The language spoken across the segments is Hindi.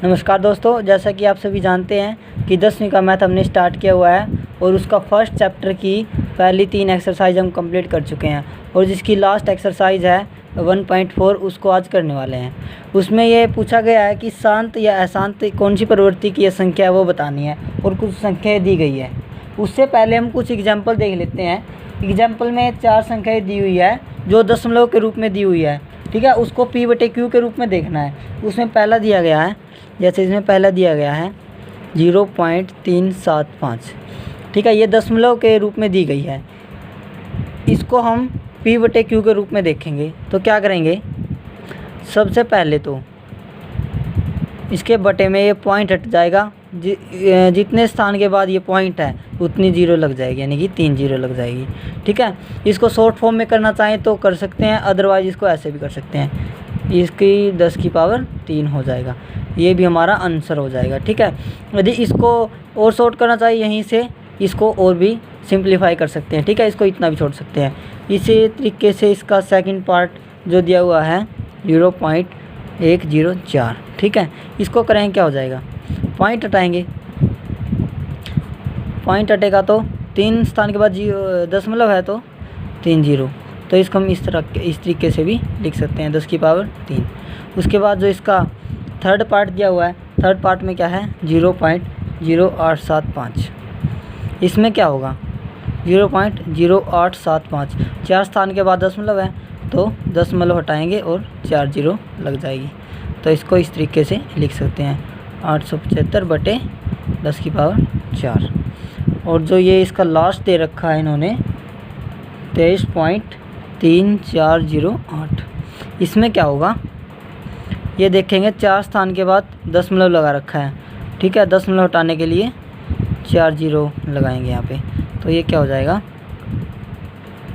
नमस्कार दोस्तों, जैसा कि आप सभी जानते हैं कि 10वीं का मैथ हमने स्टार्ट किया हुआ है और उसका फर्स्ट चैप्टर की पहली 3 एक्सरसाइज हम कंप्लीट कर चुके हैं और जिसकी लास्ट एक्सरसाइज है 1.4 उसको आज करने वाले हैं। उसमें ये पूछा गया है कि शांत या अशांत कौन सी प्रवृत्ति की संख्या है वो बतानी है और कुछ संख्याएँ दी गई है। उससे पहले हम कुछ एग्जाम्पल देख लेते हैं। एग्जाम्पल में 4 संख्याएँ दी हुई है जो दशमलव के रूप में दी हुई है, ठीक है। उसको P/Q के रूप में देखना है। उसमें पहला दिया गया है, जैसे इसमें पहला दिया गया है 0.375, ठीक है। ये दशमलव के रूप में दी गई है। इसको हम P/Q के रूप में देखेंगे तो क्या करेंगे, सबसे पहले तो इसके बटे में ये पॉइंट हट जाएगा। जितने स्थान के बाद ये पॉइंट है उतनी जीरो लग जाएगी, यानी कि 3 जीरो लग जाएगी, ठीक है। इसको शॉर्ट फॉर्म में करना चाहें तो कर सकते हैं, अदरवाइज इसको ऐसे भी कर सकते हैं। इसकी 10 की पावर 3 हो जाएगा, ये भी हमारा आंसर हो जाएगा, ठीक है। यदि इसको और शॉर्ट करना चाहिए यहीं से इसको और भी सिंप्लीफाई कर सकते हैं, ठीक है। इसको इतना भी छोड़ सकते हैं। इसी तरीके से इसका सेकंड पार्ट जो दिया हुआ है 0.104, ठीक है। इसको करेंगे क्या हो जाएगा, पॉइंट हटाएंगे, पॉइंट हटेगा तो 3 स्थान के बाद दशमलव है तो 3 जीरो, तो इसको हम इस तरीके से भी लिख सकते हैं 10 की पावर 3। उसके बाद जो इसका थर्ड पार्ट दिया हुआ है, थर्ड पार्ट में क्या है 0.0875। इसमें क्या होगा 0.0875, 4 स्थान के बाद दशमलव है तो दशमलव हटाएंगे और 4 जीरो लग जाएगी। तो इसको इस तरीके से लिख सकते हैं 875 बटे 10 की पावर 4। और जो ये इसका लास्ट दे रखा है इन्होंने 23.3408, इसमें क्या होगा ये देखेंगे। 4 स्थान के बाद दशमलव लगा रखा है, ठीक है। दशमलव हटाने के लिए 4 जीरो लगाएंगे यहाँ पे, तो ये क्या हो जाएगा,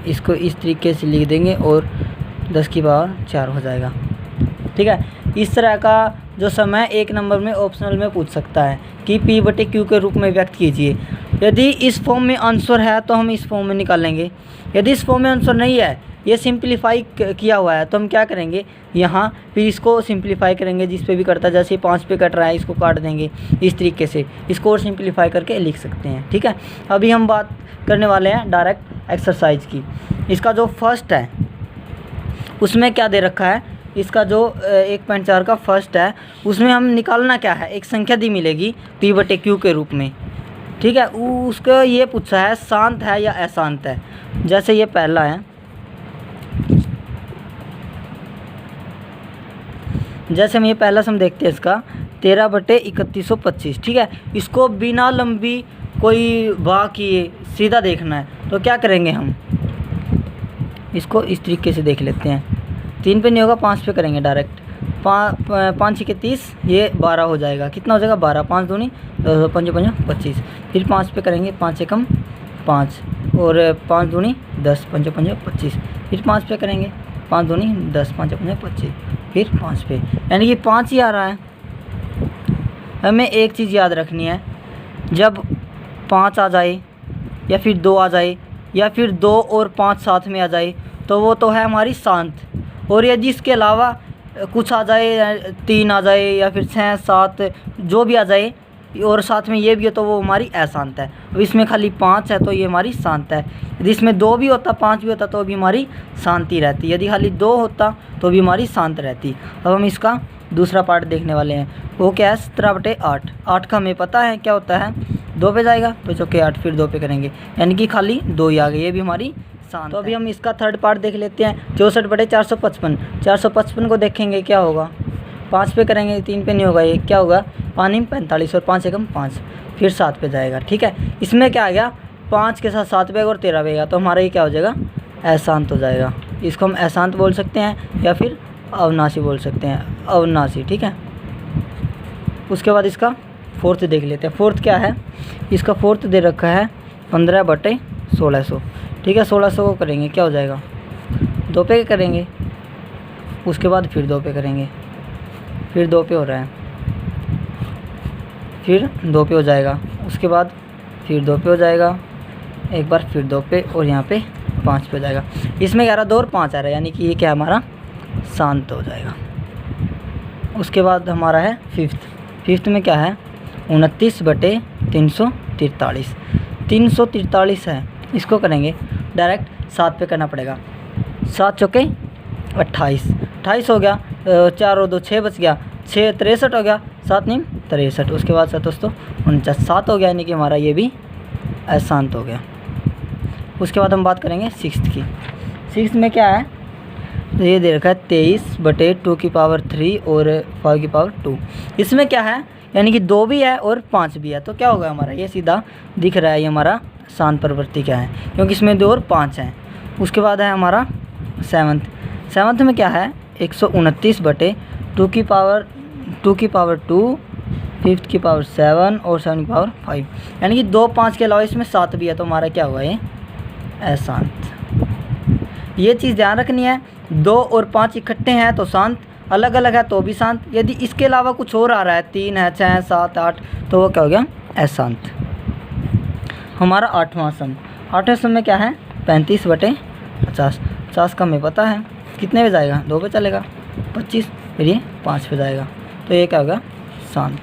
इसको इस तरीके से लिख देंगे और 10 की पावर 4 हो जाएगा, ठीक है। इस तरह का जो समय 1 नंबर में ऑप्शनल में पूछ सकता है कि P/Q के रूप में व्यक्त कीजिए। यदि इस फॉर्म में आंसर है तो हम इस फॉर्म में निकालेंगे। यदि इस फॉर्म में आंसर नहीं है, ये सिंप्लीफाई किया हुआ है, तो हम क्या करेंगे यहाँ फिर इसको सिंप्लीफाई करेंगे। जिस पे भी करता है, जैसे 5 पे कट रहा है इसको काट देंगे, इस तरीके से इसको और सिंप्लीफाई करके लिख सकते हैं, ठीक है। अभी हम बात करने वाले हैं डायरेक्ट एक्सरसाइज की। इसका जो फर्स्ट है उसमें क्या दे रखा है, इसका जो 1.4 का फर्स्ट है उसमें हम निकालना क्या है, एक संख्या दी मिलेगी P/Q के रूप में, ठीक है। उसका ये पूछा है शांत है या अशांत है। जैसे ये पहला है, जैसे हम ये पहला सम देखते हैं इसका 13/3125, ठीक है। इसको बिना लंबी कोई वाह किए सीधा देखना है तो क्या करेंगे, हम इसको इस तरीके से देख लेते हैं। 3 पे नहीं होगा, 5 पे करेंगे डायरेक्ट। 5 छक्के 30, ये 12 हो जाएगा। कितना हो जाएगा 12, 5 दूनी 5 25। फिर 5 पे करेंगे, 5 एकम 5 और 5 दूनी 10, 5 25। फिर 5 पे करेंगे, 5 दूनी 10, 5 25। फिर 5 पे, यानी कि 5 ही आ रहा है। हमें एक चीज़ याद रखनी है, जब 5 आ जाए या फिर 2 आ जाए या फिर 2 और 5 साथ में आ जाए तो वो तो है हमारी शांत। और यदि इसके अलावा कुछ आ जाए, 3 आ जाए या फिर 6 7 जो भी आ जाए और साथ में ये भी हो तो वो हमारी अशांत है। अब इसमें खाली 5 है तो ये हमारी शांत है। यदि इसमें 2 भी होता, 5 भी होता तो भी हमारी शांति रहती। यदि खाली 2 होता तो भी हमारी शांत रहती। अब हम इसका दूसरा पार्ट देखने वाले हैं। वो क्या है 17/8। 8 का हमें पता है क्या होता है, 2 पे जाएगा तो चौके 8, फिर 2 पे करेंगे, यानी कि खाली 2 ही आ गए, ये भी हमारी शांत। तो अभी हम इसका थर्ड पार्ट देख लेते हैं 64/455। 455 को देखेंगे क्या होगा, 5 पे करेंगे, 3 पे नहीं होगा, ये क्या होगा 5 45 और 5 एकम 5, फिर 7 पे जाएगा, ठीक है। इसमें क्या आ गया 5 के साथ 7 पे और 13 पे गया तो हमारा ये क्या हो जाएगा अशांत हो जाएगा। इसको हम अशांत बोल सकते हैं या फिर अविनाशी बोल सकते हैं, अविनाशी, ठीक है। उसके बाद इसका फोर्थ देख लेते हैं। फोर्थ क्या है, इसका फोर्थ दे रखा है 15/1600, ठीक है। 1600 को करेंगे क्या हो जाएगा 2 पे करेंगे, उसके बाद फिर 2 पे करेंगे, फिर 2 पे हो रहा है, फिर 2 पे हो जाएगा, उसके बाद फिर 2 पे हो जाएगा, एक बार फिर 2 पे और यहाँ पे 5 पे हो जाएगा। इसमें 11 2 और 5 आ रहा है, यानी कि ये क्या हमारा शांत हो जाएगा। उसके बाद हमारा है फिफ्थ, फिफ्थ में क्या है 29/343, 343 है। इसको करेंगे डायरेक्ट 7 पे करना पड़ेगा। 7 चौके 28, 28 हो गया, 4 और 2 6 बच गया, 6 63 हो गया, 7 9 63। उसके बाद दोस्तों 49 7 हो गया, यानी कि हमारा ये भी अशांत हो गया। उसके बाद हम बात करेंगे सिक्स्थ की। सिक्स्थ में क्या है, तो ये दे रखा है 23/2⁴ और 5⁴ इसमें क्या है, यानी कि 2 भी है और 5 भी है। तो क्या होगा हमारा, ये सीधा दिख रहा है ये हमारा शांत प्रवृत्ति क्या है, क्योंकि इसमें 2 और 5 हैं। उसके बाद है हमारा सेवन्थ में क्या है 129/2⁵, 5⁵7 और 7⁵5, यानी कि 2 5 के अलावा इसमें 7 भी है। तो हमारा क्या हुआ ये अशांत। ये चीज़ ध्यान रखनी है, 2 और 5 इकट्ठे हैं तो शांत, अलग अलग है तो भी शांत। यदि इसके अलावा कुछ और आ रहा है, 3 है 6 7 8, तो वो क्या हो गया अशांत। हमारा 8वां सम, 8वें सम में क्या है 35/50, 50 का हमें पता है कितने पे जाएगा, 2 पे चलेगा, 25, फिर ये 5 पे जाएगा। तो ये क्या होगा शांत।